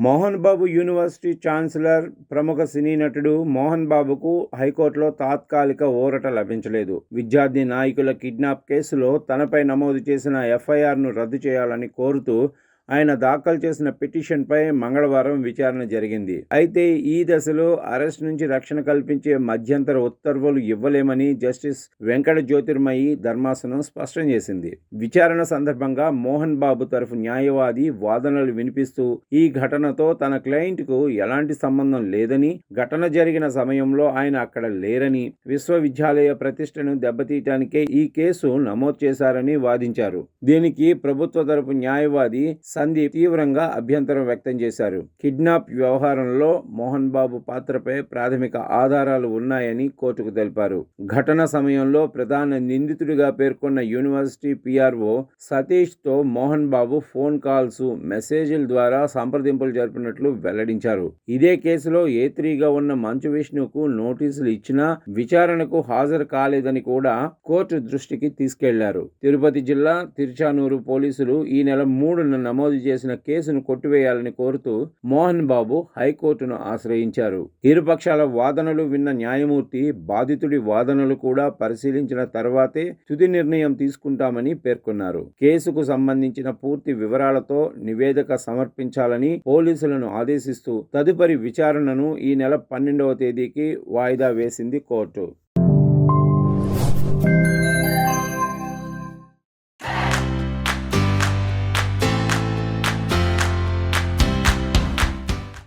Mohan Babu university chancellor, ప్రముఖ సినీ నటుడు మోహన్ బాబుకు హైకోర్టులో తాత్కాలిక ఊరట లభించలేదు. విద్యార్థి నాయకుల కిడ్నాప్ కేసులో తనపై నమోదు చేసిన ఎఫ్ఐఆర్ను రద్దు చేయాలని కోరుతూ ఆయన దాఖలు చేసిన పిటిషన్పై మంగళవారం విచారణ జరిగింది. అయితే ఈ దశలో అరెస్ట్ నుంచి రక్షణ కల్పించే మధ్యంతర ఉత్తర్వులు ఇవ్వలేమని జస్టిస్ వెంకట జ్యోతిర్మయి ధర్మాసనం స్పష్టం చేసింది. విచారణ సందర్భంగా మోహన్ బాబు తరఫు న్యాయవాది వాదనలు వినిపిస్తూ ఈ ఘటనతో తన క్లయింట్కు ఎలాంటి సంబంధం లేదని, ఘటన జరిగిన సమయంలో ఆయన అక్కడ లేరని, విశ్వవిద్యాలయ ప్రతిష్టను దెబ్బతీయటానికే ఈ కేసు నమోదు చేశారని వాదించారు. దీనికి ప్రభుత్వ తరఫు న్యాయవాది సందీప్ తీవ్రంగా అభ్యంతరం వ్యక్తం చేశారు. కిడ్నాప్ వ్యవహారంలో మోహన్ బాబు పాత్రపై ప్రాథమిక ఆధారాలు ఉన్నాయని కోర్టుకు తెలిపారు. ఘటన సమయంలో ప్రధాన నిందితుడిగా పేర్కొన్న university PRO సతీష్తో Mohan Babu phone calls, మెసేజ్ల ద్వారా సంప్రదింపులు జరిపినట్లు వెల్లడించారు. ఇదే కేసులో A3గా ఉన్న మంచు విష్ణుకు నోటీసులు ఇచ్చినా విచారణకు హాజరు కాలేదని కూడా కోర్టు దృష్టికి తీసుకెళ్లారు. తిరుపతి జిల్లా తిరుచానూరు పోలీసులు ఈ నెల 3న నమోదు చేసిన కేసును కొట్టివేయాలని కోరుతూ మోహన్ బాబు హైకోర్టును ఆశ్రయించారు. ఇరుపక్షాల వాదనలు విన్న న్యాయమూర్తి బాధితుడి వాదనలు కూడా పరిశీలించిన తర్వాతే తుది నిర్ణయం తీసుకుంటామని పేర్కొన్నారు. కేసుకు సంబంధించిన పూర్తి వివరాలతో నివేదిక సమర్పించాలని పోలీసులను ఆదేశిస్తూ తదుపరి విచారణను ఈ నెల 12వ తేదీకి వాయిదా వేసింది కోర్టు.